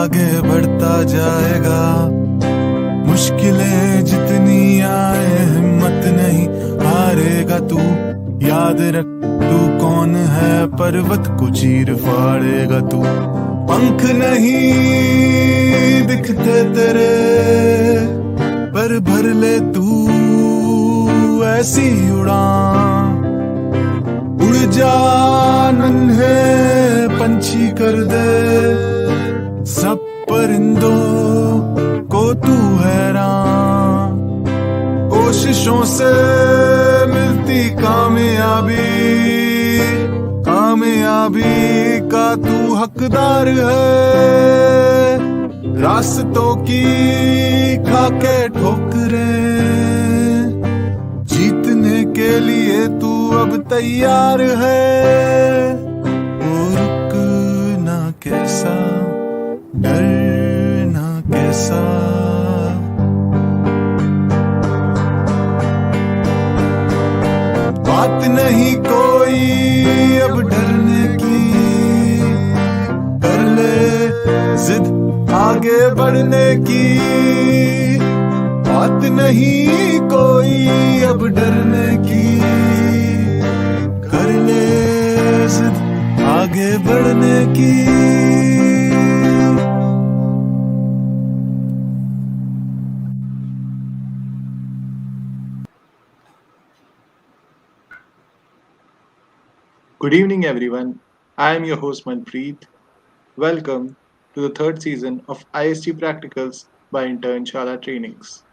आगे बढ़ता जाएगा। मुश्किलें जितनी आए हिम्मत नहीं हारेगा तू। याद रख तू कौन है, पर्वत को चीर फाड़ेगा तू। पंख नहीं दिखते तेरे पर भर ले तू ऐसी उड़ान। उड़ जा नन्हे पंछी कर दे सब परिंदों को तू हैरान। कोशिशों से मिलती कामयाबी, कामयाबी का तू हकदार है। रास्तों की खाके ठोकरें, जीतने के लिए तू अब तैयार है। ओ रुकना कैसा, डरना कैसा। बात नहीं कोई अब डरने की, कर ले जिद आगे बढ़ने की। बात नहीं कोई अब डरने की, कर ले जिद आगे बढ़ने की। Good evening, everyone. I am your host Manpreet. Welcome to the third season of IST Practicals by Internshala Trainings.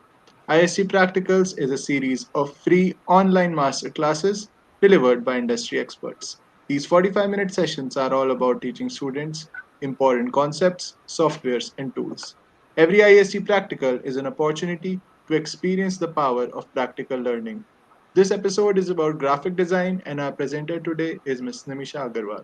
IST Practicals is a series of free online masterclasses delivered by industry experts. These 45-minute sessions are all about teaching students important concepts, softwares, and tools. Every IST Practical is an opportunity to experience the power of practical learning. This episode is about graphic design, and our presenter today is Ms. Nimisha Agarwal.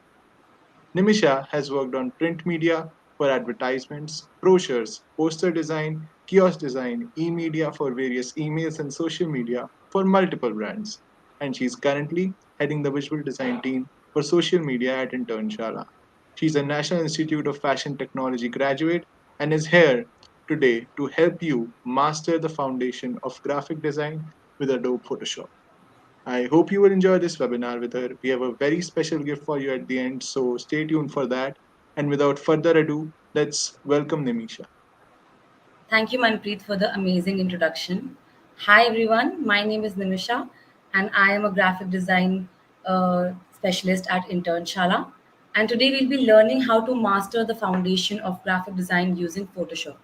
Nimisha has worked on print media for advertisements, brochures, poster design, kiosk design, e-media for various emails and social media for multiple brands. And she's currently heading the visual design team for social media at Internshala. She's a National Institute of Fashion Technology graduate and is here today to help you master the foundation of graphic design with Adobe Photoshop. I hope you will enjoy this webinar with her. We have a very special gift for you at the end, so stay tuned for that. And without further ado, let's welcome Nimisha. Thank you, Manpreet, for the amazing introduction. Hi, everyone. My name is Nimisha, and I am a graphic design specialist at Internshala. And today we'll be learning how to master the foundation of graphic design using Photoshop.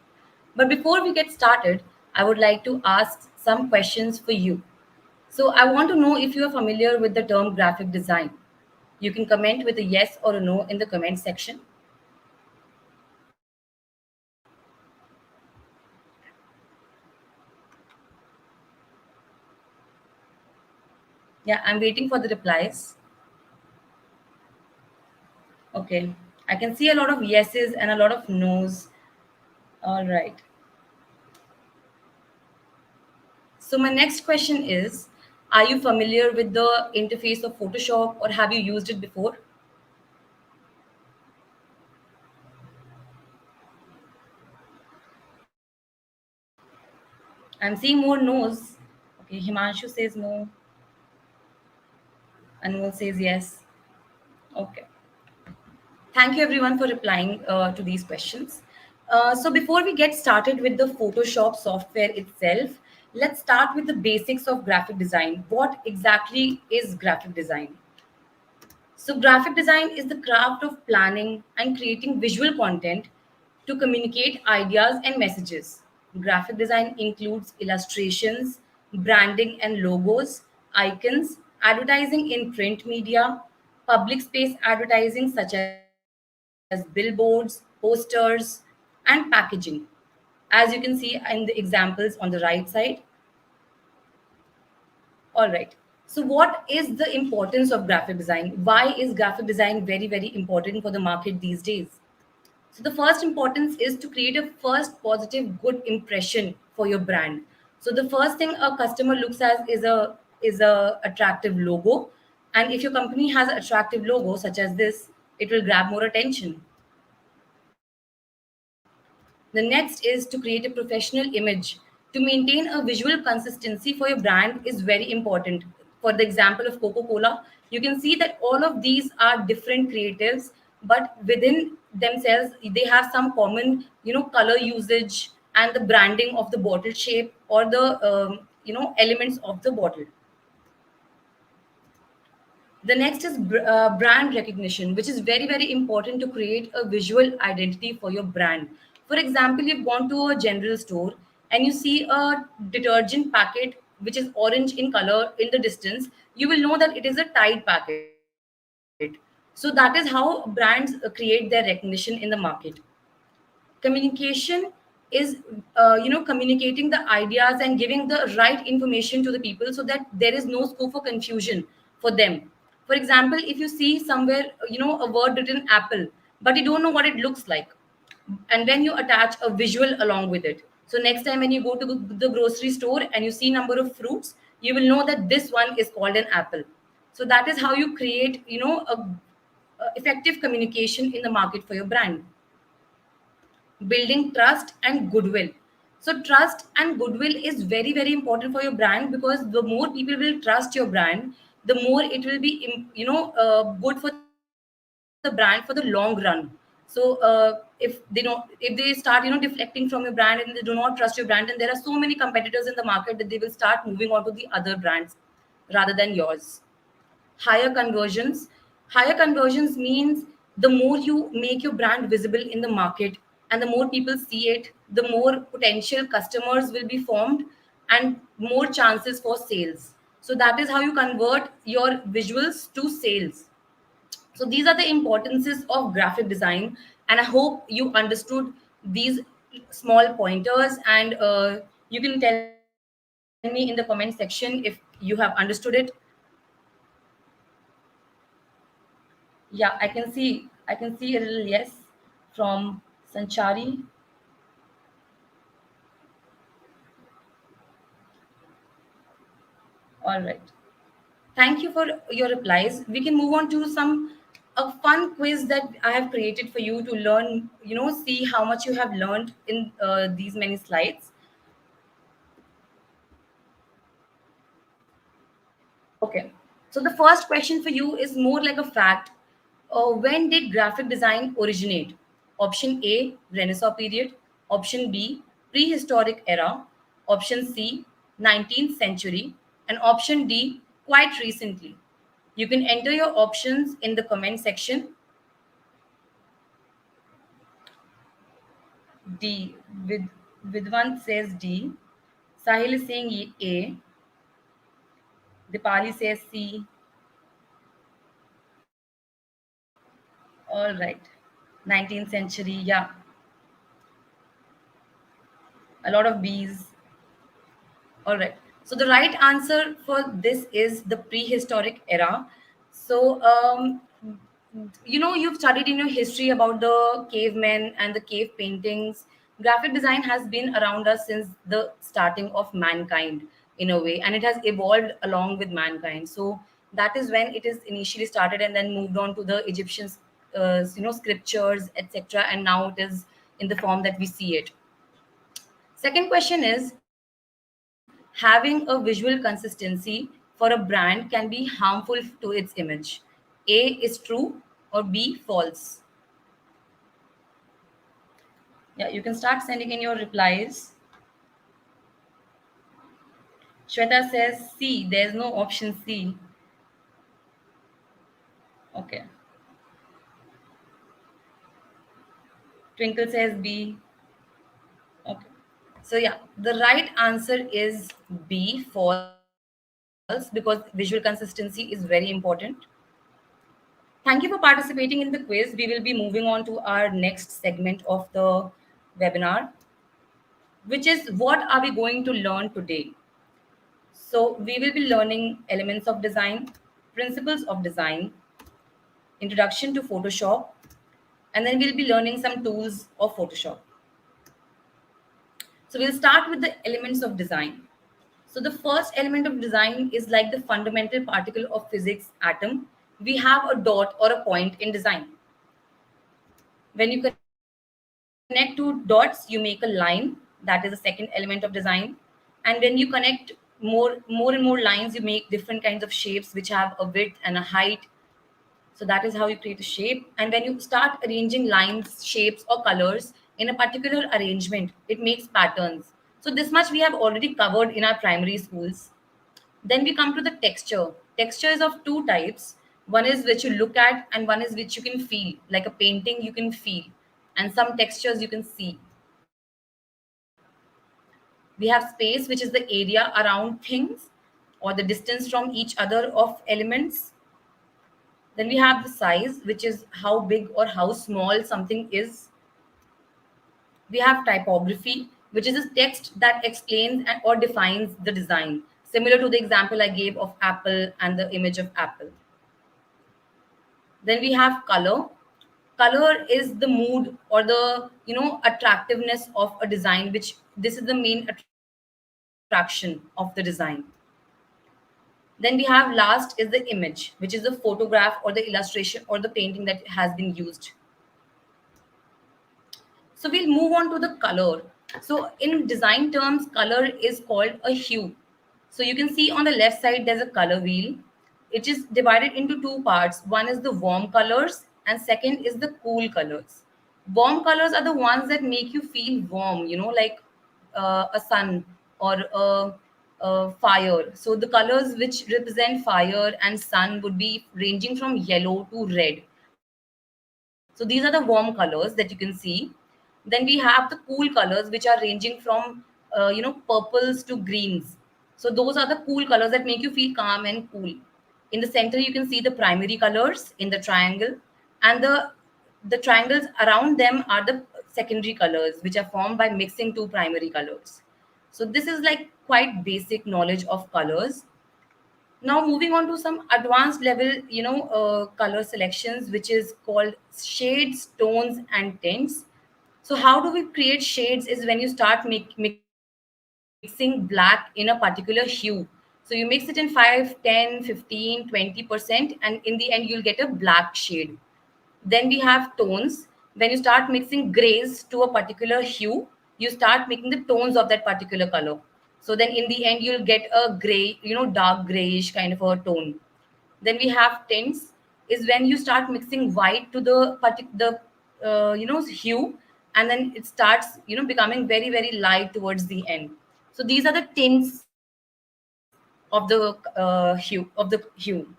But before we get started, I would like to ask some questions for you. So, I want to know if you are familiar with the term graphic design. You can comment with a yes or a no in the comment section. Yeah, I'm waiting for the replies. Okay. I can see a lot of yeses and a lot of nos. All right. So my next question is, are you familiar with the interface of Photoshop or have you used it before? I'm seeing more no's. Okay, Himanshu says no. Anmol says yes. Okay. Thank you everyone for replying to these questions. So before we get started with the Photoshop software itself, let's start with the basics of graphic design. What exactly is graphic design? So graphic design is the craft of planning and creating visual content to communicate ideas and messages. Graphic design includes illustrations, branding and logos, icons, advertising in print media, public space advertising such as billboards, posters, and packaging. As you can see in the examples on the right side. All right. So, what is the importance of graphic design? Why is graphic design very, very important for the market these days? So, the first importance is to create a first positive, good impression for your brand. So, the first thing a customer looks at is a attractive logo, and if your company has an attractive logo such as this, it will grab more attention. The next is to create a professional image. To maintain a visual consistency for your brand is very important. For the example of Coca Cola, you can see that all of these are different creatives, but within themselves, they have some common, color usage and the branding of the bottle shape or the, elements of the bottle. The next is brand recognition, which is very, very important to create a visual identity for your brand. For example, you've gone to a general store and you see a detergent packet which is orange in color in the distance, you will know that it is a Tide packet. So that is how brands create their recognition in the market. Communication is communicating the ideas and giving the right information to the people so that there is no scope for confusion for them. For example, if you see somewhere a word written apple, but you don't know what it looks like, and then you attach a visual along with it, so next time when you go to the grocery store and you see number of fruits, you will know that this one is called an apple. So that is how you create a effective communication in the market for your brand. Building trust and goodwill. So trust and goodwill is very, very important for your brand, because the more people will trust your brand, the more it will be good for the brand for the long run. So if they start deflecting from your brand and they do not trust your brand, and there are so many competitors in the market that they will start moving on to the other brands rather than yours. Higher conversions. Higher conversions means the more you make your brand visible in the market and the more people see it, the more potential customers will be formed and more chances for sales. So that is how you convert your visuals to sales. So these are the importances of graphic design, and I hope you understood these small pointers. And you can tell me in the comment section if you have understood it. Yeah, I can see a little yes from Sanchari. All right. Thank you for your replies. We can move on to some a fun quiz that I have created for you to learn, see how much you have learned in these many slides. Okay. So the first question for you is more like a fact. When did graphic design originate? Option A, Renaissance period. Option B, prehistoric era. Option C, 19th century. And option D, quite recently. You can enter your options in the comment section. D. Vidwant says D. Sahil is saying A. Dipali says C. All right. 19th century. Yeah. A lot of B's. All right. So the right answer for this is the prehistoric era. So, you've studied in your history about the cavemen and the cave paintings. Graphic design has been around us since the starting of mankind in a way, and it has evolved along with mankind. So that is when it is initially started and then moved on to the Egyptians, scriptures, etc. And now it is in the form that we see it. Second question is, having a visual consistency for a brand can be harmful to its image. A is true or B false. Yeah, you can start sending in your replies. Shweta says C. There's no option C. Okay. Twinkle says B. Okay. So yeah, the right answer is B, false, because visual consistency is very important. Thank you for participating in the quiz. We will be moving on to our next segment of the webinar, which is what are we going to learn today? So we will be learning elements of design, principles of design, introduction to Photoshop, and then we'll be learning some tools of Photoshop. So we'll start with the elements of design. So the first element of design is like the fundamental particle of physics, atom. We have a dot or a point in design. When you connect two atoms, connect two dots, you make a line. That is the second element of design. And when you connect more and more lines, you make different kinds of shapes which have a width and a height. So that is how you create a shape. And when you start arranging lines, shapes, or colors in a particular arrangement, it makes patterns. So this much we have already covered in our primary schools. Then we come to the texture. Texture is of two types. One is which you look at, and one is which you can feel. Like a painting, you can feel, and some textures you can see. We have space, which is the area around things or the distance from each other of elements. Then we have the size, which is how big or how small something is. We have typography, which is a text that explains and or defines the design, similar to the example I gave of apple and the image of apple. Then we have color. Color is the mood or the attractiveness of a design, which this is the main attraction of the design. Then we have last is the image, which is the photograph or the illustration or the painting that has been used. So we'll move on to the color. So in design terms, color is called a hue. So you can see on the left side, there's a color wheel. It is divided into two parts. One is the warm colors and second is the cool colors. Warm colors are the ones that make you feel warm, like a sun or a fire. So the colors which represent fire and sun would be ranging from yellow to red. So these are the warm colors that you can see. Then we have the cool colors, which are ranging from purples to greens. So those are the cool colors that make you feel calm and cool. In the center, you can see the primary colors in the triangle, and the triangles around them are the secondary colors, which are formed by mixing two primary colors. So this is like quite basic knowledge of colors. Now moving on to some advanced level, color selections, which is called shades, tones, and tints. So how do we create shades is when you start mixing black in a particular hue. So you mix it in 5, 10, 15, 20%, and in the end you'll get a black shade. Then we have tones. When you start mixing grays to a particular hue, you start making the tones of that particular color. So then in the end, you'll get a gray, dark grayish kind of a tone. Then we have tints, is when you start mixing white to the hue, and then it starts, becoming very, very light towards the end. So these are the tints of the hue.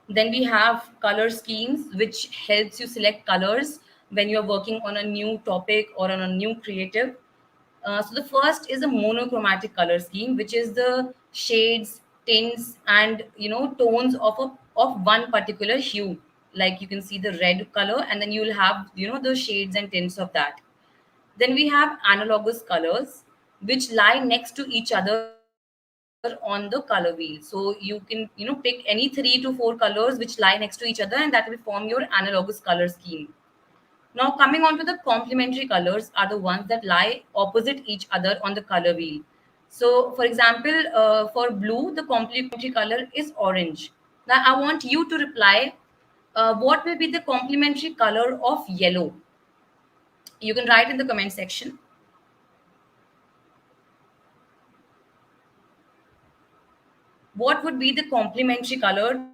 Then we have color schemes, which helps you select colors when you're working on a new topic or on a new creative. So the first is a monochromatic color scheme, which is the shades, tints, and tones of one particular hue. Like you can see the red color, and then you'll have the shades and tints of that. Then we have analogous colors, which lie next to each other on the color wheel. So you can pick any 3 to 4 colors which lie next to each other, and that will form your analogous color scheme. Now, coming on to the complementary colors are the ones that lie opposite each other on the color wheel. So, for example, for blue, the complementary color is orange. Now, I want you to reply what will be the complementary color of yellow? You can write in the comment section. What would be the complementary color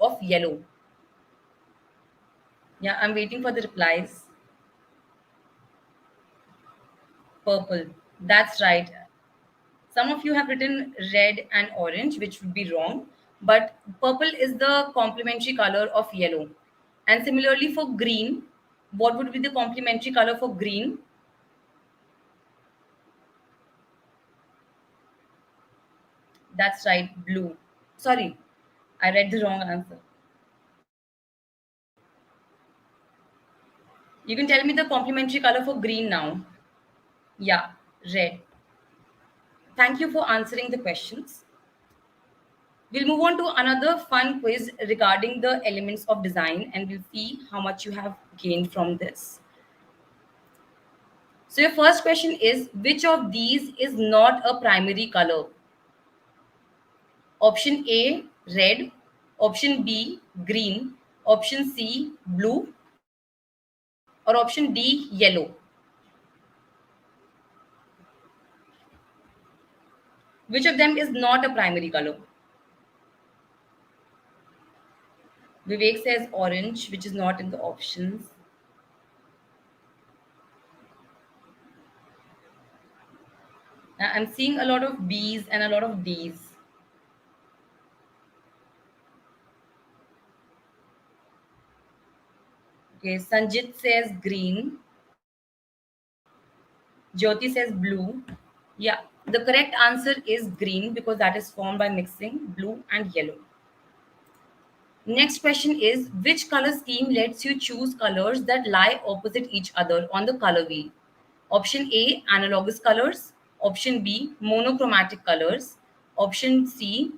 of yellow? Yeah, I'm waiting for the replies. Purple. That's right. Some of you have written red and orange, which would be wrong. But purple is the complementary color of yellow. And similarly for green, what would be the complementary color for green? That's right, blue. Sorry, I read the wrong answer. You can tell me the complementary color for green now. Yeah, red. Thank you for answering the questions. We'll move on to another fun quiz regarding the elements of design, and we'll see how much you have gained from this. So your first question is, which of these is not a primary color? Option A, red. Option B, green. Option C, blue. or option D, yellow. Which of them is not a primary color? Vivek says orange, which is not in the options. I'm seeing a lot of B's and a lot of D's. Okay, Sanjit says green. Jyoti says blue. Yeah, the correct answer is green because that is formed by mixing blue and yellow. Next question is, which color scheme lets you choose colors that lie opposite each other on the color wheel? Option A, analogous colors. Option B, monochromatic colors. Option C,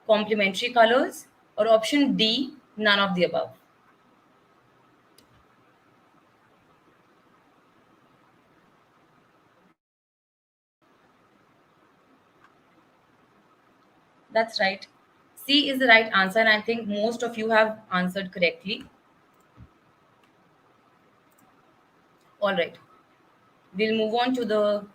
complementary colors. Or option D, none of the above. That's right. C is the right answer, and I think most of you have answered correctly. All right. We'll move on to the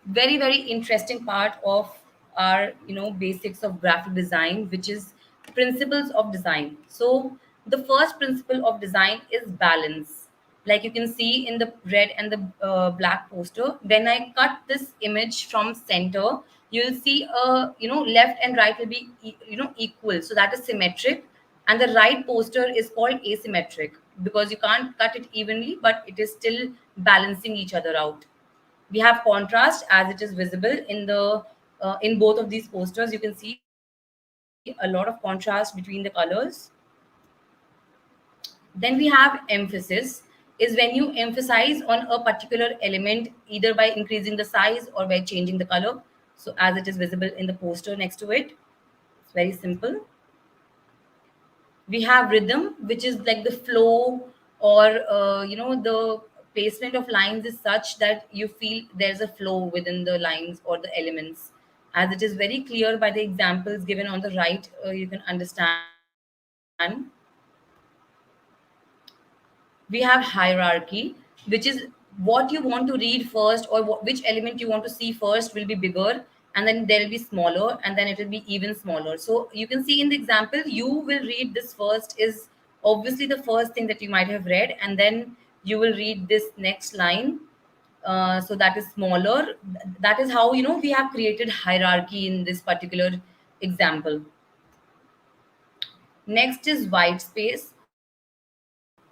very interesting part of our basics of graphic design, which is principles of design. So the first principle of design is balance. Like you can see in the red and the black poster, when I cut this image from center, you'll see left and right will be equal, so that is symmetric. And the right poster is called asymmetric because you can't cut it evenly, but it is still balancing each other out. We have contrast as it is visible in the in both of these posters. You can see a lot of contrast between the colors. Then we have emphasis, is when you emphasize on a particular element either by increasing the size or by changing the color, so as it is visible in the poster next to it. It's very simple. We have rhythm, which is like the flow, or the placement of lines is such that you feel there's a flow within the lines or the elements, as it is very clear by the examples given on the right. You can understand. We have hierarchy, which is what you want to read first, or which element you want to see first will be bigger, and then there will be smaller, and then it will be even smaller. So you can see in the example, you will read this first is obviously the first thing that you might have read, and then you will read this next line. So that is smaller. That is how we have created hierarchy in this particular example. Next is white space.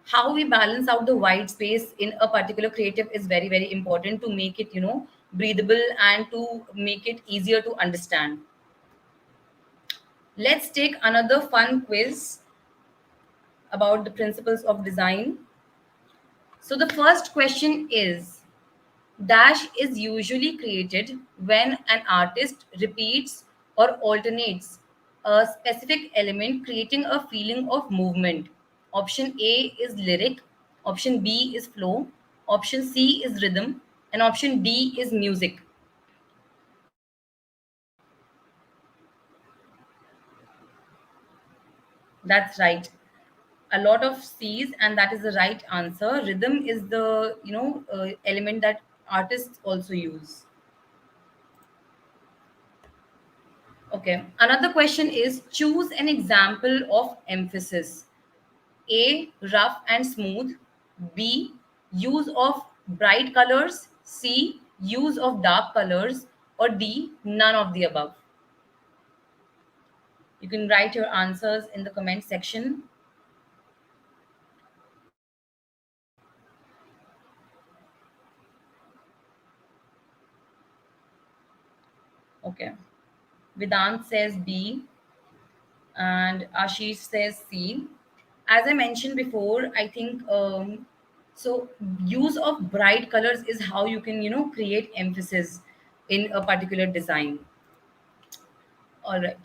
How we balance out the white space in a particular creative is very important to make it breathable and to make it easier to understand. Let's take another fun quiz about the principles of design. So the first question is, dash is usually created when an artist repeats or alternates a specific element, creating a feeling of movement. Option A is lyric, option B is flow, option C is rhythm, and option D is music. That's right. A lot of C's, and that is the right answer. Rhythm is the element that artists also use. Okay. Another question is, choose an example of emphasis. A, rough and smooth. B, use of bright colors. C, use of dark colors. Or D, none of the above. You can write your answers in the comment section. Okay. Vedant says B, and Ashish says C. As I mentioned before, I think so. Use of bright colors is how you can create emphasis in a particular design. All right.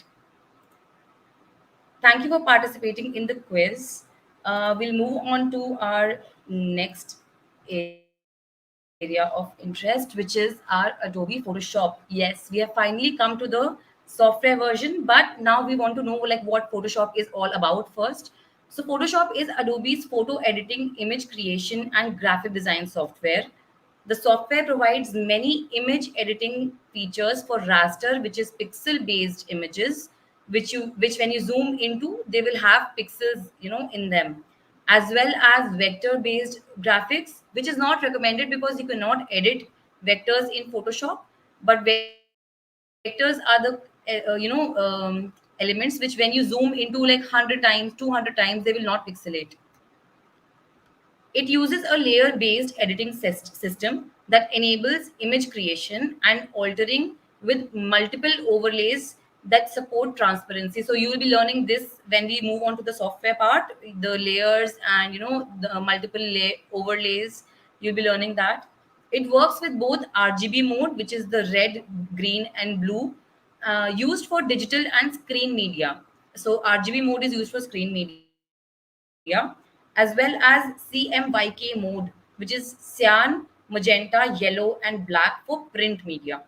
Thank you for participating in the quiz. We'll move on to our next area of interest, which is our Adobe Photoshop. Yes, we have finally come to the software version, but now we want to know like what Photoshop is all about first. So Photoshop is Adobe's photo editing, image creation, and graphic design software. The software provides many image editing features for raster, which is pixel-based images, which when you zoom into, they will have pixels, in them, as well as vector-based graphics, which is not recommended because you cannot edit vectors in Photoshop. But vectors are the elements which when you zoom into like 100 times, 200 times, they will not pixelate. It uses a layer based editing system that enables image creation and altering with multiple overlays that support transparency. So you will be learning this when we move on to the software part, the layers and the multiple overlays. You'll be learning that. It works with both RGB mode, which is the red, green, and blue, used for digital and screen media. So RGB mode is used for screen media, as well as CMYK mode, which is cyan, magenta, yellow, and black for print media.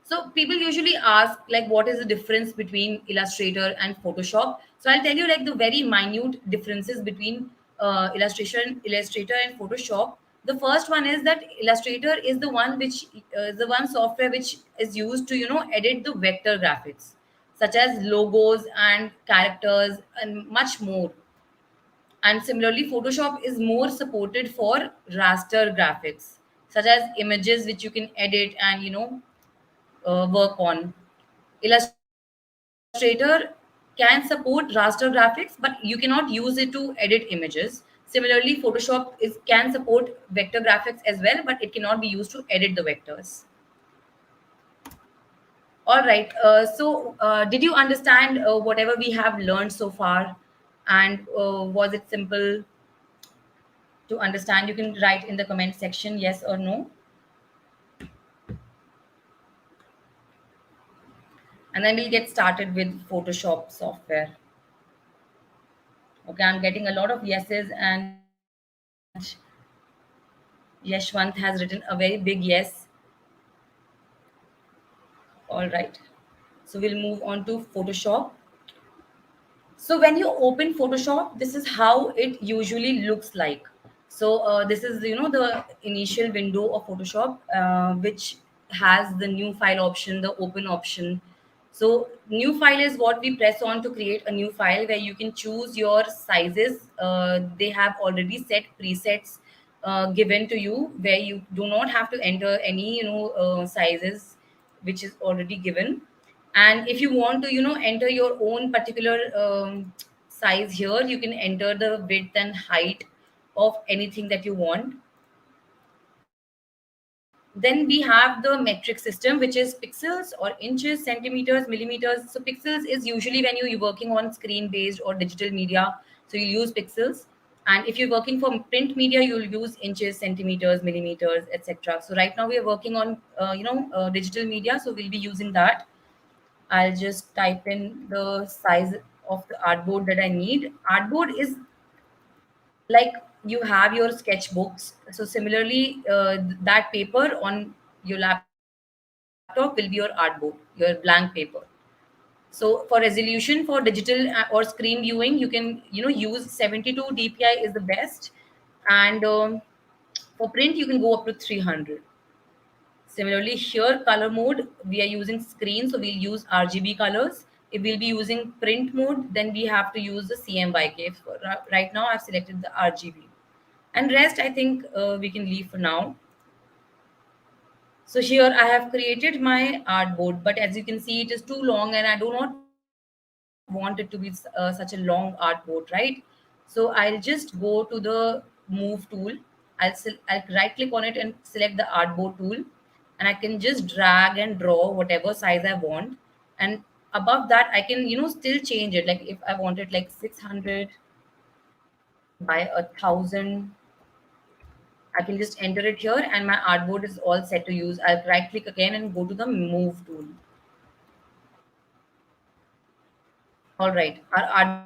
So people usually ask like what is the difference between Illustrator and Photoshop. So I'll tell you like the very minute differences between Illustrator and Photoshop. The first one is that Illustrator is the one which is the one software which is used to edit the vector graphics, such as logos and characters and much more. And similarly, Photoshop is more supported for raster graphics, such as images which you can edit and work on. Illustrator can support raster graphics, but you cannot use it to edit images. Similarly, Photoshop can support vector graphics as well, but it cannot be used to edit the vectors. All right. Did you understand whatever we have learned so far? And was it simple to understand? You can write in the comment section yes or no. And then we'll get started with Photoshop software. Okay, I'm getting a lot of yeses, and Yeshwant has written a very big yes. All right. So we'll move on to Photoshop. So when you open Photoshop, this is how it usually looks like. So this is the initial window of Photoshop, which has the new file option, the open option. So new file is what we press on to create a new file where you can choose your sizes. They have already set presets given to you where you do not have to enter any sizes which is already given. And if you want to enter your own particular size, here you can enter the width and height of anything that you want. Then we have the metric system, which is pixels or inches, centimeters, millimeters. So pixels is usually when you're working on screen based or digital media, so you use pixels. And if you're working for print media, you'll use inches, centimeters, millimeters, etc. So right now we are working on digital media, so we'll be using that. I'll just type in the size of the artboard that I need. Artboard is like you have your sketchbooks. So similarly, that paper on your laptop will be your artboard, your blank paper. So for resolution, for digital or screen viewing, you can use 72 dpi is the best, and for print you can go up to 300. Similarly, here color mode, we are using screen, so we'll use RGB colors. If we'll be using print mode, then we have to use the CMYK. Right now, I've selected the RGB. And rest, I think we can leave for now. So here I have created my artboard, but as you can see, it is too long and I do not want it to be such a long artboard, right? So I'll just go to the move tool. I'll right click on it and select the artboard tool, and I can just drag and draw whatever size I want. And above that, I can still change it. Like if I want it like 600 by 1,000, I can just enter it here and my artboard is all set to use. I'll right click again and go to the move tool. All right, our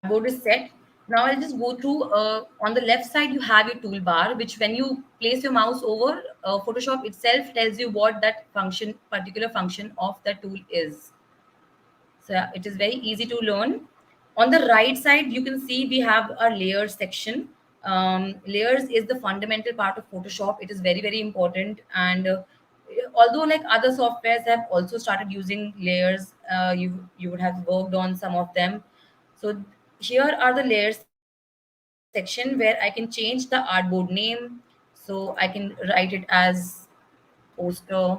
artboard is set. Now I'll just go through, on the left side, you have your toolbar, which when you place your mouse over, Photoshop itself tells you what that particular function of that tool is. So yeah, it is very easy to learn. On the right side, you can see we have our layers section. Layers is the fundamental part of Photoshop. It is very, very important. And although like other softwares have also started using layers, you would have worked on some of them. So here are the layers section where I can change the artboard name. So I can write it as poster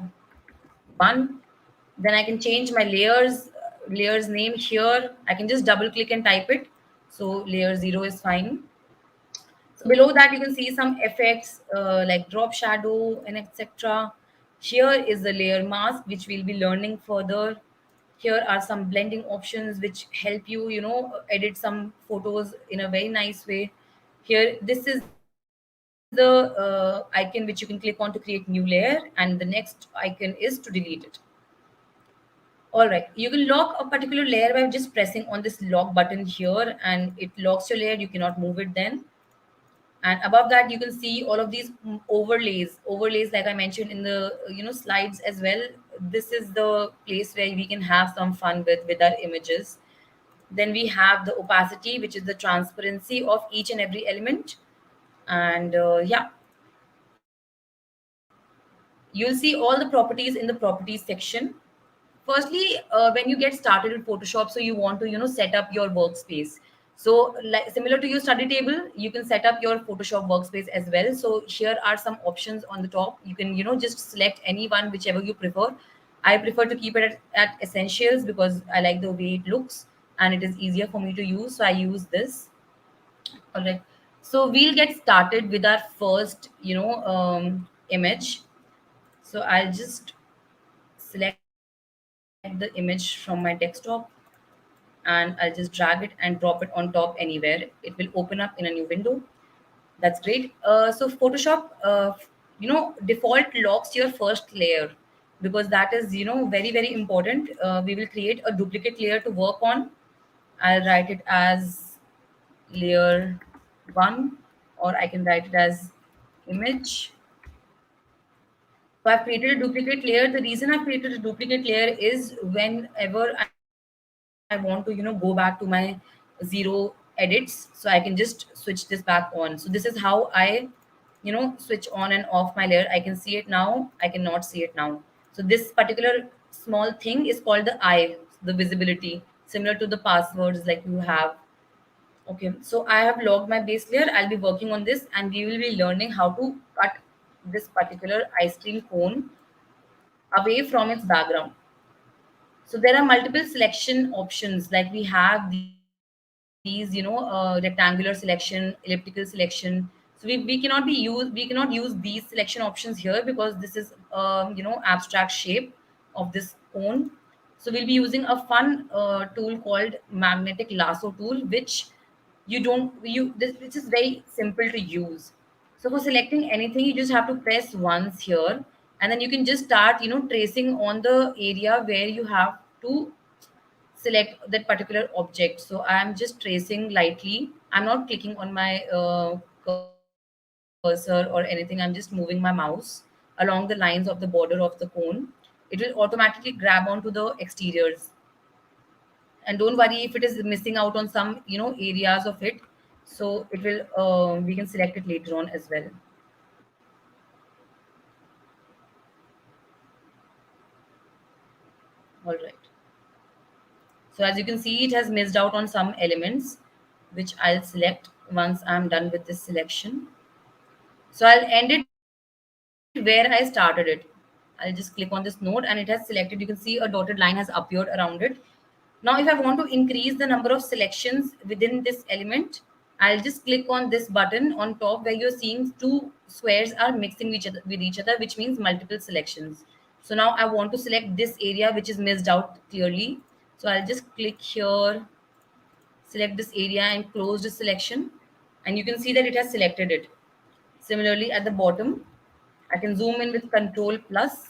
one. Then I can change my layers name here. I can just double click and type it. So layer 0 is fine. So below that you can see some effects like drop shadow and etc. Here is the layer mask which we'll be learning further. Here are some blending options which help you, edit some photos in a very nice way. Here, this is the icon which you can click on to create new layer, and the next icon is to delete it. All right, you can lock a particular layer by just pressing on this lock button here, and it locks your layer. You cannot move it then. And above that, you can see all of these overlays like I mentioned in the slides as well. This is the place where we can have some fun with our images. Then we have the opacity, which is the transparency of each and every element. And yeah, you'll see all the properties in the properties section. Firstly, when you get started with Photoshop, so you want to set up your workspace. So like similar to your study table, you can set up your Photoshop workspace as well. So here are some options on the top. You can just select any one, whichever you prefer. I prefer to keep it at essentials because I like the way it looks and it is easier for me to use, so I use this. All right, so we'll get started with our first image. So I'll just select the image from my desktop and I'll just drag it and drop it on top anywhere. It will open up in a new window. That's great. So Photoshop, default locks your first layer because that is, very, very important. We will create a duplicate layer to work on. I'll write it as layer one, or I can write it as image. So I've created a duplicate layer. The reason I've created a duplicate layer is whenever I want to, go back to my zero edits, so I can just switch this back on. So this is how I, switch on and off my layer. I can see it now, I cannot see it now. So this particular small thing is called the eye, the visibility, similar to the passwords like you have. Okay, so I have logged my base layer. I'll be working on this and we will be learning how to cut this particular ice cream cone away from its background. So there are multiple selection options. Like we have these, rectangular selection, elliptical selection. So we cannot use these selection options here because this is abstract shape of this cone. So we'll be using a fun tool called magnetic lasso tool, which you don't you this which is very simple to use. So for selecting anything, you just have to press once here, and then you can just start, tracing on the area where you have to select that particular object. So I am just tracing lightly. I'm not clicking on my cursor or anything. I'm just moving my mouse along the lines of the border of the cone. It will automatically grab onto the exteriors. And don't worry if it is missing out on some areas of it. So it will we can select it later on as well. All right. So as you can see, it has missed out on some elements, which I'll select once I'm done with this selection. So I'll end it where I started it. I'll just click on this node and it has selected. You can see a dotted line has appeared around it. Now, if I want to increase the number of selections within this element, I'll just click on this button on top where you're seeing two squares are mixing with each other, which means multiple selections. So now I want to select this area which is missed out clearly. So I'll just click here, select this area and close the selection. And you can see that it has selected it. Similarly, at the bottom, I can zoom in with Control plus.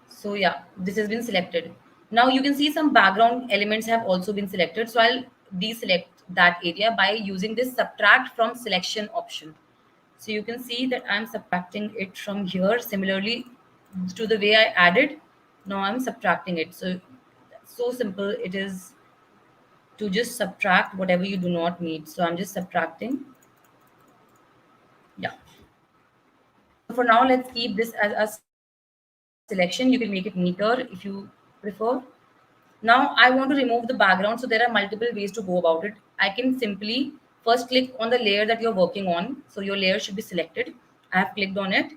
So yeah, this has been selected. Now you can see some background elements have also been selected. So I'll deselect that area by using this subtract from selection option. So you can see that I'm subtracting it from here. Similarly, to the way I added. Now I'm subtracting it. So so simple it is to just subtract whatever you do not need. So I'm just subtracting. Yeah. So for now, let's keep this as a selection. You can make it neater if you prefer. Now I want to remove the background. So there are multiple ways to go about it. I can simply first click on the layer that you're working on. So your layer should be selected. I have clicked on it.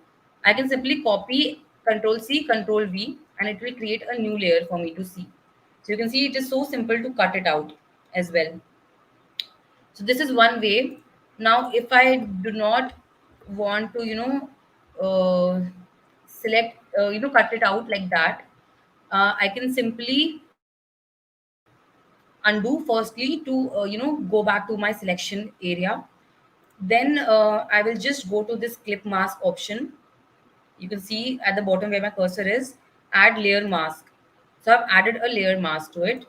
I can simply copy Control C, Control V, and it will create a new layer for me to see. So you can see it is so simple to cut it out as well. So this is one way. Now if I do not want to select cut it out like that, I can simply undo firstly to go back to my selection area. Then I will just go to this clip mask option. You can see at the bottom where my cursor is, add layer mask. So I've added a layer mask to it,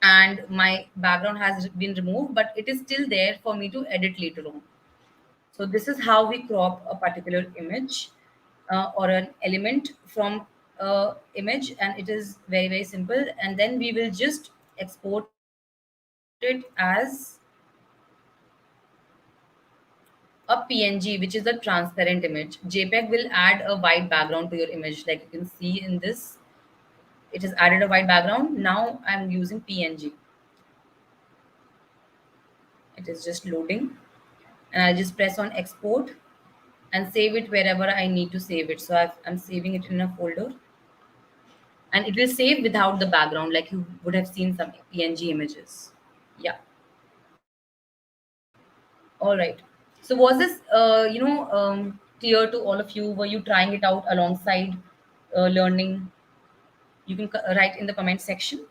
and my background has been removed, but it is still there for me to edit later on. So this is how we crop a particular image or an element from image, and it is very very simple. And then we will just export it as a PNG, which is a transparent image. JPEG will add a white background to your image, like you can see in this. It has added a white background. Now I'm using PNG. It is just loading, and I'll just press on export and save it wherever I need to save it. So I'm saving it in a folder, and it will save without the background, like you would have seen some PNG images. Yeah. All right. So was this clear to all of you? Were you trying it out alongside learning? You can write in the comment section.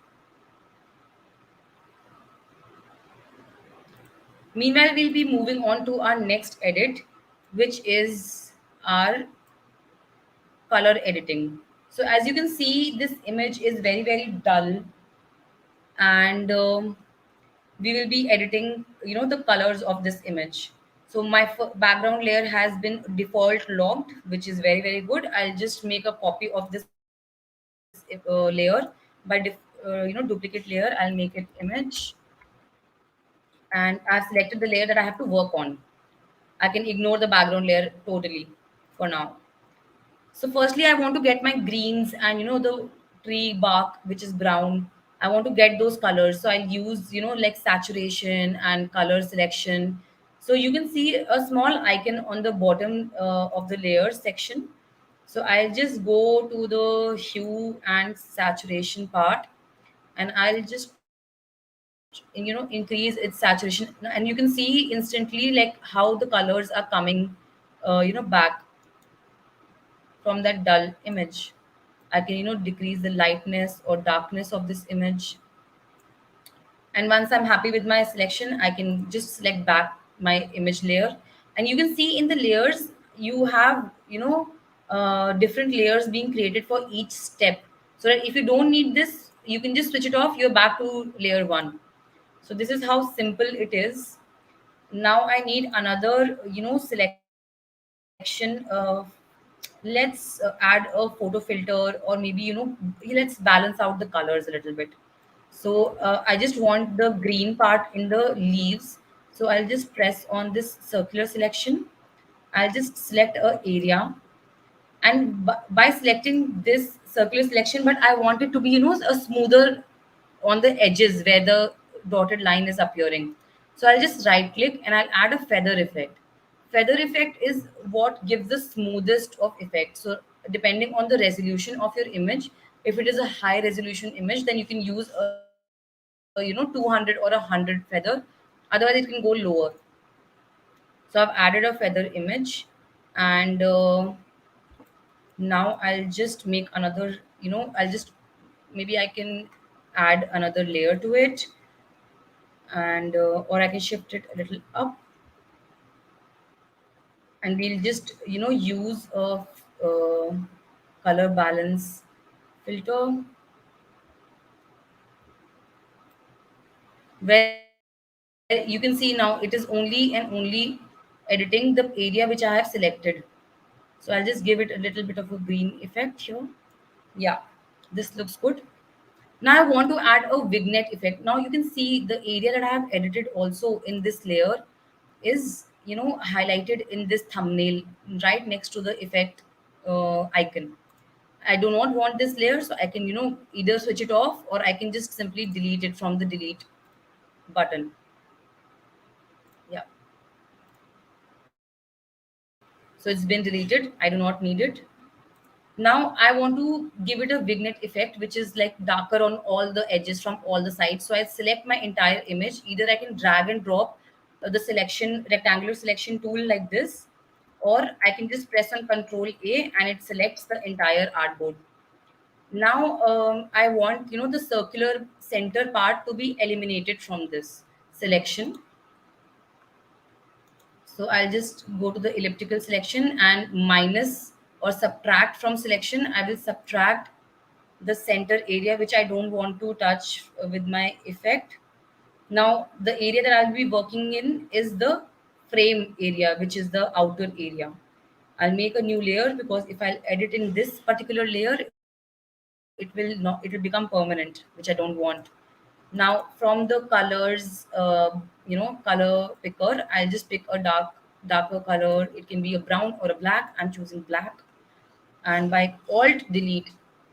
Meanwhile, we'll be moving on to our next edit, which is our color editing. So as you can see, this image is very very dull, and we will be editing the colors of this image. So my background layer has been default locked, which is very very good. I'll just make a copy of this layer by duplicate layer. I'll make it image, and I've selected the layer that I have to work on. I can ignore the background layer totally for now. So firstly, I want to get my greens and the tree bark, which is brown. I want to get those colors. So I'll use like saturation and color selection. So you can see a small icon on the bottom of the layer section. So I'll just go to the hue and saturation part, and I'll just increase its saturation, and you can see instantly like how the colors are coming back from that dull image. I can decrease the lightness or darkness of this image. And once I'm happy with my selection, I can just select back my image layer. And you can see in the layers, you have different layers being created for each step, so that if you don't need this, you can just switch it off. You're back to layer one. So this is how simple it is. Now I need another selection. Let's add a photo filter, or maybe let's balance out the colors a little bit. So I just want the green part in the leaves. So I'll just press on this circular selection. I'll just select a area, and by selecting this circular selection, but I want it to be a smoother on the edges where the dotted line is appearing. So I'll just right click and I'll add a feather effect. Feather effect is what gives the smoothest of effect. So depending on the resolution of your image, if it is a high resolution image, then you can use a 200 or 100 feather. Otherwise it can go lower. So I've added a feather image, and now I'll just make another, I'll just, maybe I can add another layer to it, and or I can shift it a little up, and we'll just use a color balance filter, where you can see now it is only and only editing the area which I have selected. So So I'll just give it a little bit of a green effect here. Yeah, this looks good. Now I want to add a vignette effect. Now you can see the area that I have edited also in this layer is, highlighted in this thumbnail right next to the effect icon. I do not want this layer, so I can, either switch it off or I can just simply delete it from the delete button. Yeah. So it's been deleted. I do not need it. Now I want to give it a vignette effect, which is like darker on all the edges from all the sides. So I select my entire image. Either I can drag and drop the selection rectangular selection tool like this, or I can just press on Control A and it selects the entire artboard. Now I want, the circular center part to be eliminated from this selection. So I'll just go to the elliptical selection and minus or subtract from selection. I will subtract the center area, which I don't want to touch with my effect. Now the area that I'll be working in is the frame area, which is the outer area. I'll make a new layer because if I'll edit in this particular layer, it will become permanent, which I don't want. Now from the colors, color picker, I'll just pick a darker color. It can be a brown or a black. I'm choosing black. And by Alt Delete,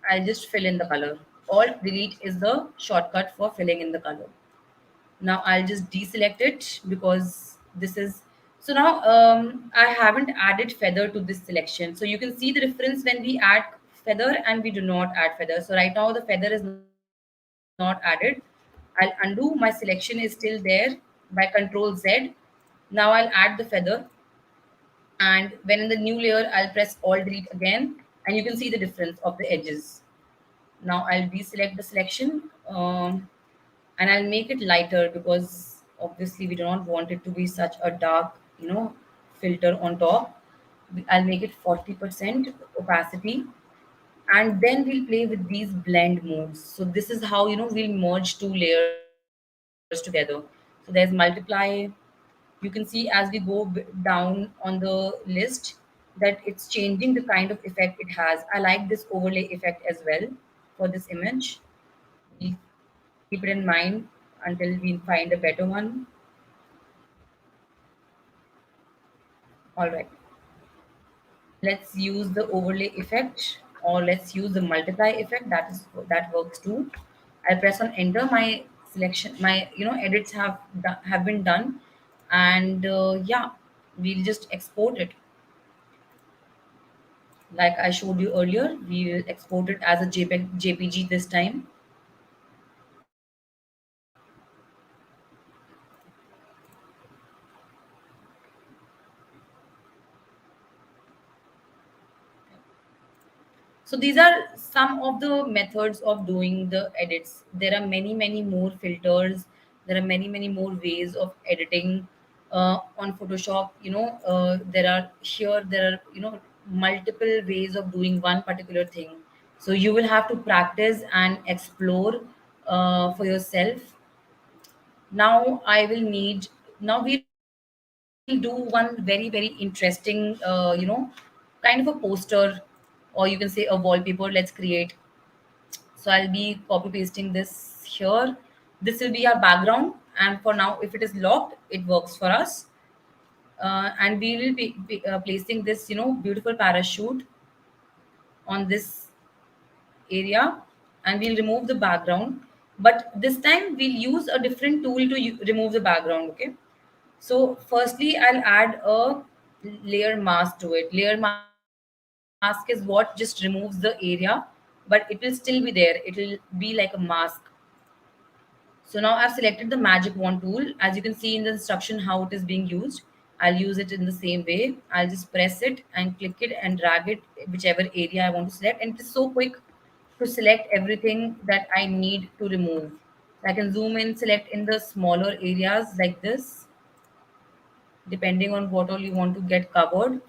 I'll just fill in the color. Alt Delete is the shortcut for filling in the color. Now I'll just deselect it because this is so now I haven't added feather to this selection. So you can see the difference when we add feather and we do not add feather. So right now the feather is not added. I'll undo. My selection is still there by Control Z. Now I'll add the feather, and when in the new layer I'll press Alt Delete again, and you can see the difference of the edges. Now I'll deselect the selection, and I'll make it lighter because obviously we do not want it to be such a dark, filter on top. I'll make it 40% opacity, and then we'll play with these blend modes. So this is how, we'll merge two layers together. So there's multiply. You can see as we go down on the list that it's changing the kind of effect it has. I like this overlay effect as well for this image. We'll keep it in mind until we find a better one. All right, let's use the overlay effect, or let's use the multiply effect. That works too. I'll press on enter. My selection, my edits have been done, and yeah, we'll just export it. Like I showed you earlier, we'll export it as a JPG this time. So these are some of the methods of doing the edits. There are many more filters. There are many more ways of editing on Photoshop. There are multiple ways of doing one particular thing. So you will have to practice and explore for yourself. Now I will need. Now we'll do one very interesting, kind of a poster, or you can say a wallpaper. Let's create. So I'll be copy pasting this here. This will be our background, and for now, if it is locked, it works for us. And we will be placing this, beautiful parachute on this area, and we'll remove the background. But this time, we'll use a different tool to remove the background. Okay. So firstly, I'll add a layer mask to it. Layer mask is what just removes the area, but it will still be there. It will be like a mask. So now I've selected the magic wand tool. As you can see in the instruction how it is being used, I'll use it in the same way. I'll just press it and click it and drag it whichever area I want to select. And it is so quick to select everything that I need to remove. I can zoom in, select in the smaller areas like this, depending on what all you want to get covered.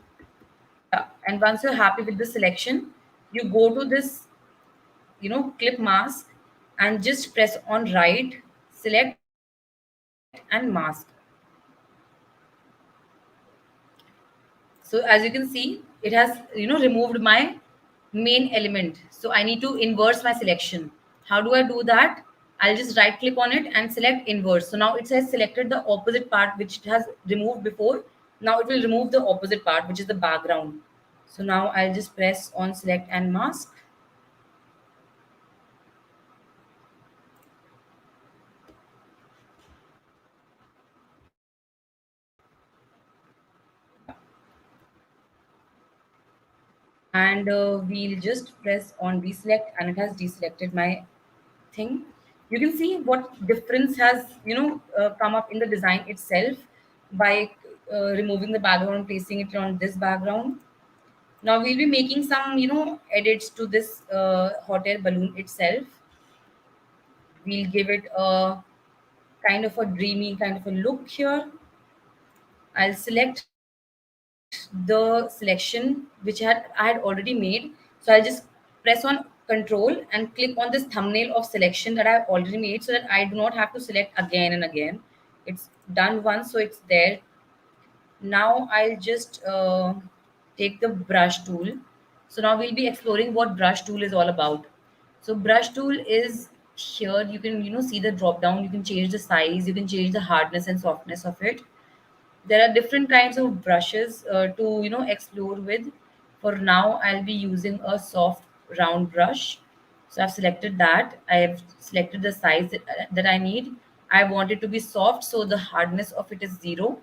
Yeah. And once you're happy with the selection, you go to this, clip mask, and just press on right, select and mask. So as you can see, it has removed my main element, so I need to inverse my selection. How do I do that? I'll just right click on it and select inverse. So now it says selected the opposite part which it has removed before. Now it will remove the opposite part, which is the background. So now I'll just press on select and mask. And we'll just press on deselect, and it has deselected my thing. You can see what difference has come up in the design itself by removing the background, placing it on this background. Now we'll be making some edits to this hot air balloon itself. We'll give it a kind of a dreamy kind of a look here. I'll select the selection which I had already made. So I'll just press on control and click on this thumbnail of selection that I've already made, so that I do not have to select again and again. It's done once, so it's there. Now I'll just take the brush tool. So now we'll be exploring what brush tool is all about. So brush tool is here. You can see the drop down. You can change the size. You can change the hardness and softness of it. There are different kinds of brushes to explore with. For now, I'll be using a soft round brush. So I've selected that. I have selected the size that I need. I want it to be soft, so the hardness of it is 0.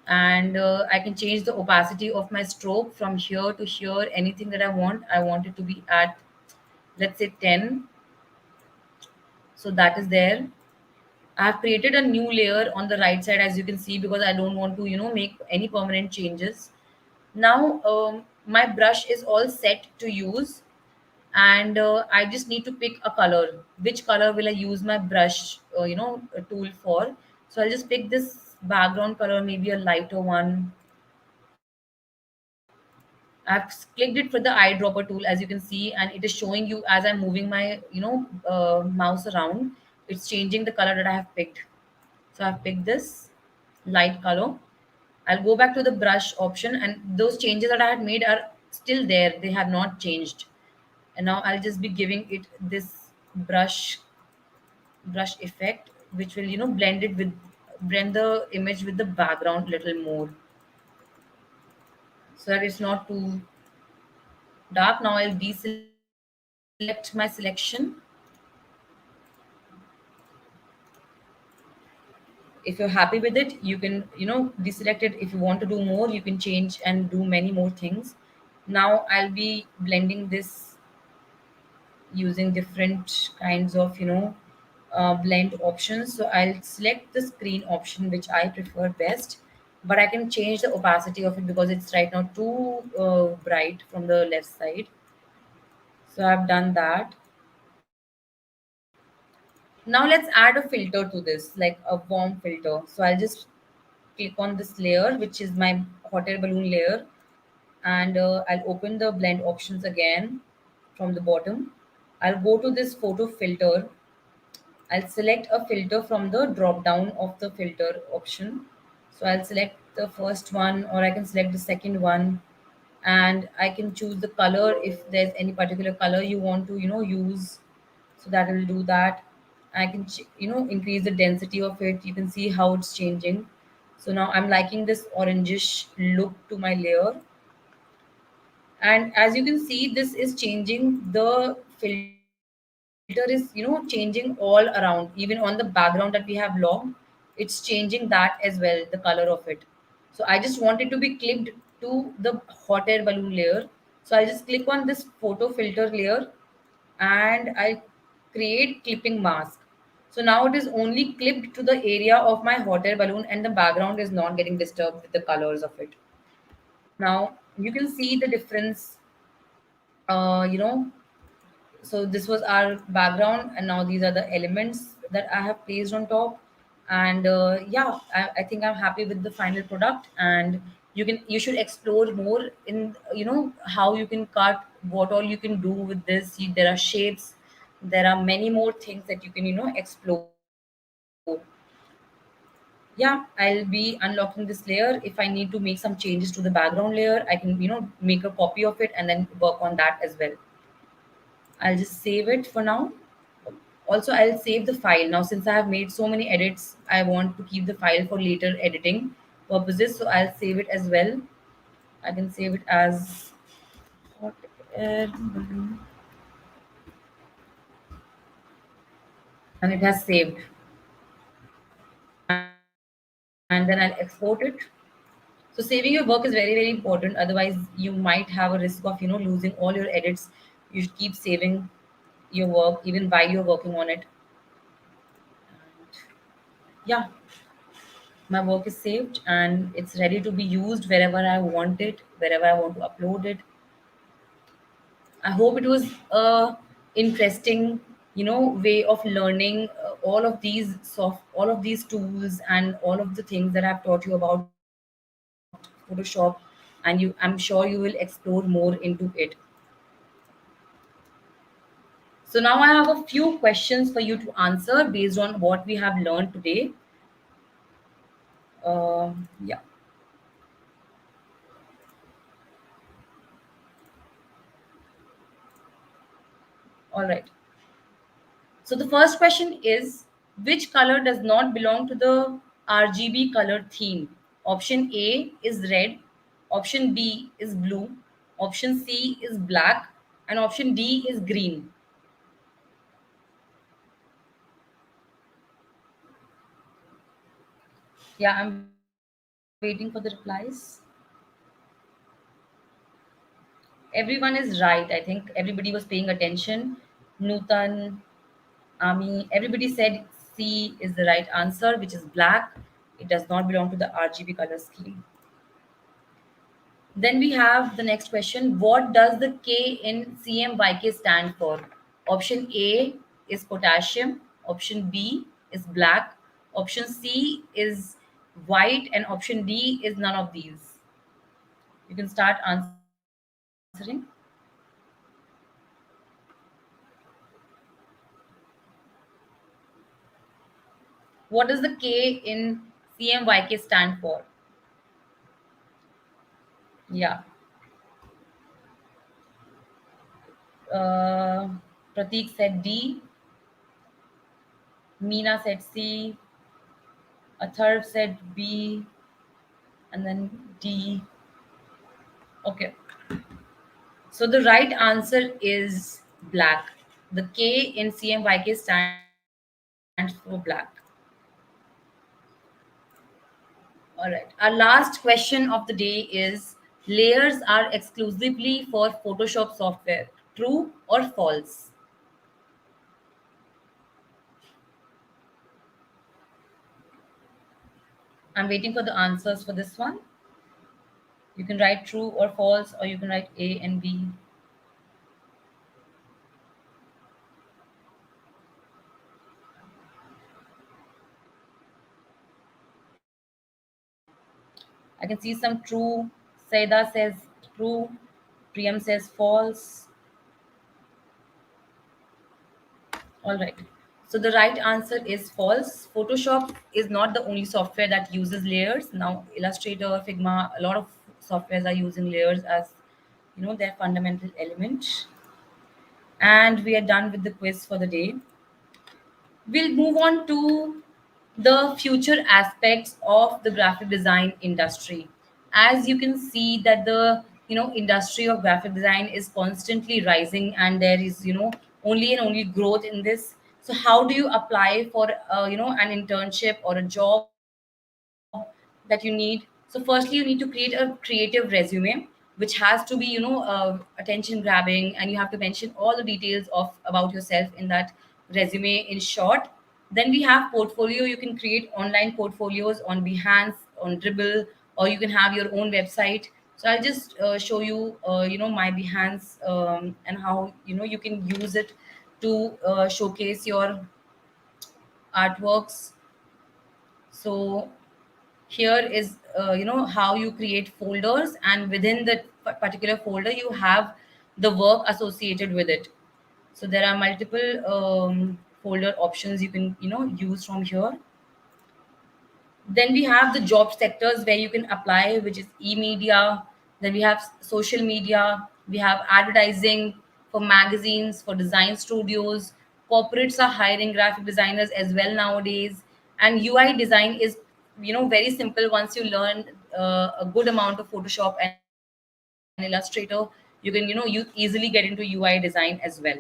And I can change the opacity of my stroke from here to here, anything that I want it to be at, let's say, 10. So that is there. I have created a new layer on the right side, as you can see, because I don't want to make any permanent changes. Now my brush is all set to use, and I just need to pick a color. Which color will I use my brush tool for? So I'll just pick this background color, maybe a lighter one. I've clicked it for the eyedropper tool, as you can see, and it is showing you as I'm moving my mouse around. It's changing the color that I have picked. So I've picked this light color. I'll go back to the brush option, and those changes that I had made are still there. They have not changed. And now I'll just be giving it this brush effect, which will blend the image with the background a little more, so that it's not too dark. Now I'll deselect my selection. If you're happy with it, you can deselect it. If you want to do more, you can change and do many more things. Now I'll be blending this using different kinds of blend options. So I'll select the screen option, which I prefer best, but I can change the opacity of it because it's right now too bright from the left side. So I've done that. Now let's add a filter to this, like a warm filter. So I'll just click on this layer, which is my hot air balloon layer, and I'll open the blend options again from the bottom. I'll go to this photo filter. I'll select a filter from the drop down of the filter option. So I'll select the first one, or I can select the second one, and I can choose the color if there's any particular color you want to use. So that will do that. I can increase the density of it. You can see how it's changing. So now I'm liking this orangish look to my layer. And as you can see, this is changing, the filter is changing all around, even on the background that we have logged. It's changing that as well, the color of it. So I just want it to be clipped to the hot air balloon layer. So I'll just click on this photo filter layer, and I create clipping mask. So now it is only clipped to the area of my hot air balloon, and the background is not getting disturbed with the colors of it. Now you can see the difference. uh, you know so this was our background, and now these are the elements that I have placed on top. And yeah, I think I'm happy with the final product. And you should explore more in how you can cut, what all you can do with this. There are shapes, there are many more things that you can explore. Yeah, I'll be unlocking this layer. If I need to make some changes to the background layer, I can, make a copy of it and then work on that as well. I'll just save it for now. Also, I'll save the file. Now, since I have made so many edits, I want to keep the file for later editing purposes. So I'll save it as well. I can save it as hot air balloon, and it has saved. And then I'll export it. So saving your work is very, very important. Otherwise, you might have a risk of losing all your edits. You should keep saving your work even while you're working on it. Yeah, my work is saved and it's ready to be used wherever I want it, wherever I want to upload it. I hope it was a interesting, way of learning all of these tools and all of the things that I've taught you about Photoshop, and I'm sure you will explore more into it. So now I have a few questions for you to answer based on what we have learned today. Yeah, all right. So the first question is, which color does not belong to the RGB color theme? Option A is red, option B is blue, option C is black, and option D is green. Yeah, I'm waiting for the replies. Everyone is right. I think everybody was paying attention. Nutan, Ami, everybody said C is the right answer, which is black. It does not belong to the RGB color scheme. Then we have the next question. What does the K in CMYK stand for? Option A is potassium. Option B is black. Option C is white. And option D is none of these. You can start answering. What does the K in CMYK stand for? Yeah. Uh, Pratik said D. Meena said C. Atharv said B. And then D. Okay. So the right answer is black. The K in CMYK stands for black. All right. Our last question of the day is, layers are exclusively for Photoshop software. True or false? I'm waiting for the answers for this one. You can write true or false, or you can write A and B. I can see some true. Saida says true. Priyam says false. All right. So the right answer is false. Photoshop is not the only software that uses layers. Now, Illustrator, Figma, a lot of softwares are using layers as their fundamental element. And we are done with the quiz for the day. We'll move on to the future aspects of the graphic design industry. As you can see that the industry of graphic design is constantly rising, and there is only and only growth in this. So how do you apply for an internship or a job that you need? So firstly, you need to create a creative resume, which has to be attention grabbing, and you have to mention all the details of about yourself in that resume in short. Then we have portfolio. You can create online portfolios on Behance, on Dribble, or you can have your own website. So I'll just show you my Behance, and how you can use it to showcase your artworks. So here is how you create folders, and within that particular folder you have the work associated with it. So there are multiple folder options you can use from here. Then we have the job sectors where you can apply, which is e-media. Then we have social media. We have advertising for magazines, for design studios. Corporates are hiring graphic designers as well nowadays. And UI design is, very simple. Once you learn a good amount of Photoshop and Illustrator, you can, you easily get into UI design as well.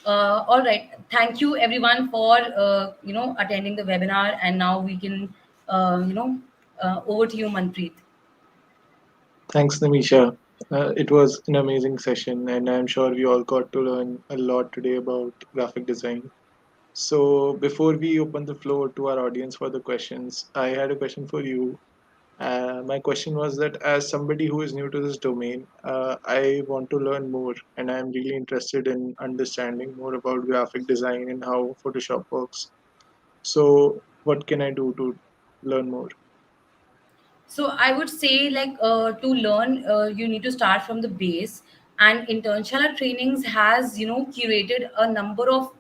All right. Thank you everyone for attending the webinar, and now we can over to you, Manpreet. Thanks, Namisha. It was an amazing session, and I'm sure we all got to learn a lot today about graphic design. So, before we open the floor to our audience for the questions, I had a question for you. My question was that as somebody who is new to this domain, I want to learn more, and I'm really interested in understanding more about graphic design and how Photoshop works. So, what can I do to learn more? So I would say, like, to learn, you need to start from the base. And Internshala Trainings has, curated a number of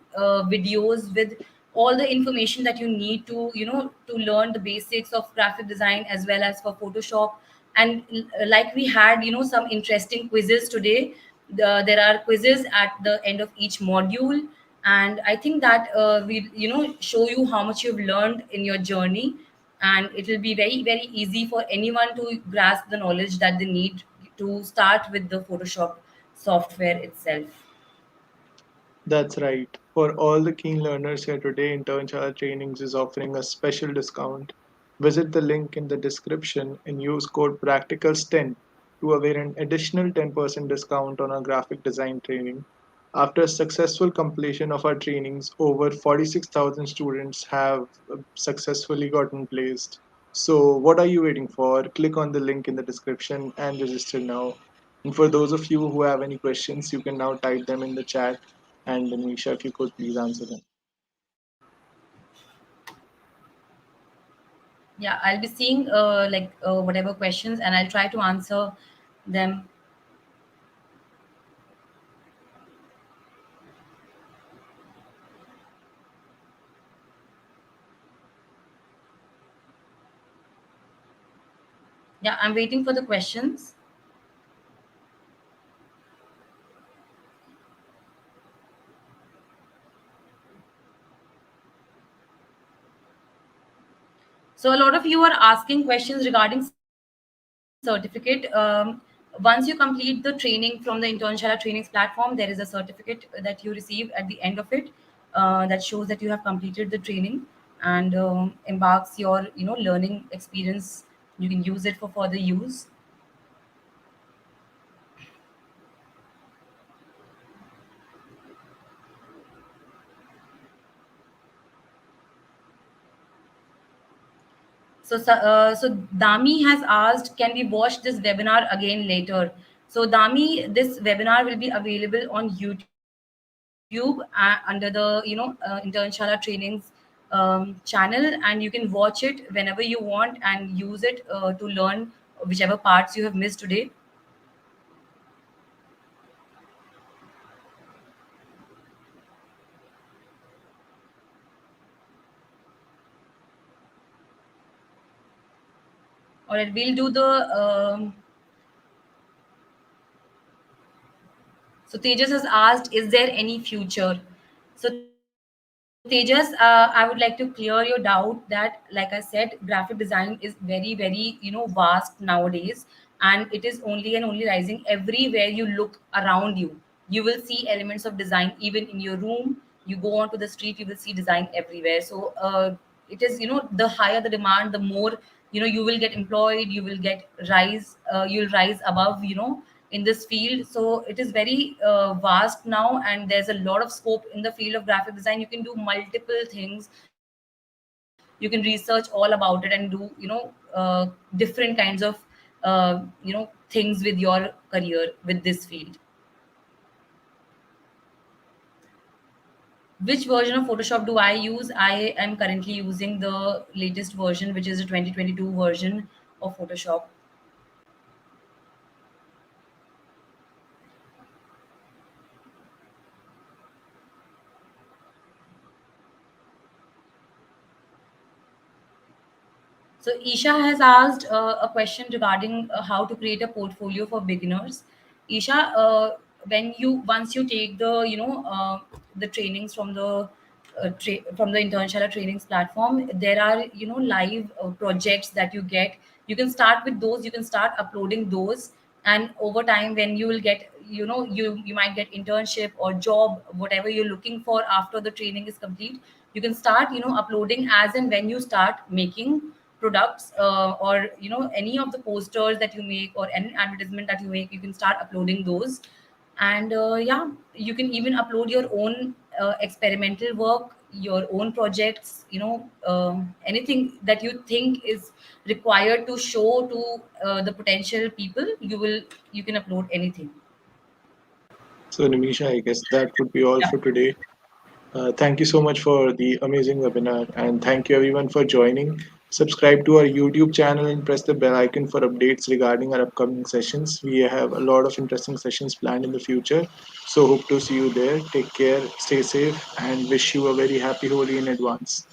videos with all the information that you need to, to learn the basics of graphic design as well as for Photoshop. And like we had, some interesting quizzes today. There are quizzes at the end of each module, and I think that we, show you how much you've learned in your journey, and it will be very very easy for anyone to grasp the knowledge that they need to start with the Photoshop software itself. That's right. For all the keen learners here today, Internshala Trainings is offering a special discount. Visit the link in the description and use code PRACTICALS10 to avail an additional 10% discount on our graphic design training. After successful completion of our trainings, over 46,000 students have successfully gotten placed. So, what are you waiting for? Click on the link in the description and register now. And for those of you who have any questions, you can now type them in the chat. And Nisha, if you could please answer them. Yeah, I'll be seeing whatever questions, and I'll try to answer them. Yeah, I'm waiting for the questions. So a lot of you are asking questions regarding certificate. Once you complete the training from the Internshala Trainings platform, there is a certificate that you receive at the end of it, that shows that you have completed the training, and embarks your, learning experience. You can use it for further use. So Dami has asked, can we watch this webinar again later? So Dami, this webinar will be available on YouTube under the, Internshala Trainings channel, and you can watch it whenever you want and use it to learn whichever parts you have missed today. All right, we'll do the. So Tejas has asked, is there any future? So Tejas, I would like to clear your doubt that, like I said, graphic design is very, very, vast nowadays, and it is only and only rising. Everywhere you look around you, you will see elements of design. Even in your room, you go onto the street, you will see design everywhere. So it is, the higher the demand, the more, you will get employed, you will get rise, you'll rise above, in this field. So it is very vast now, and there's a lot of scope in the field of graphic design. You can do multiple things. You can research all about it and do, different kinds of things with your career with this field. Which version of Photoshop do I use? I am currently using the latest version, which is the 2022 version of Photoshop. So Isha has asked a question regarding how to create a portfolio for beginners. Isha, when you once you take the the trainings from the from the Internshala Trainings platform, there are live projects that you get. You can start with those. You can start uploading those, and over time, when you will get you might get internship or job, whatever you're looking for after the training is complete. You can start uploading as and when you start making products, or any of the posters that you make or any advertisement that you make, you can start uploading those. And yeah, you can even upload your own experimental work, your own projects, anything that you think is required to show to the potential people. You can upload anything. So, Nimisha, I guess that would be all Yeah. for today. Thank you so much for the amazing webinar, and thank you everyone for joining. Subscribe to our YouTube channel and press the bell icon for updates regarding our upcoming sessions. We have a lot of interesting sessions planned in the future, so hope to see you there. Take care, stay safe, and wish you a very happy Holi in advance.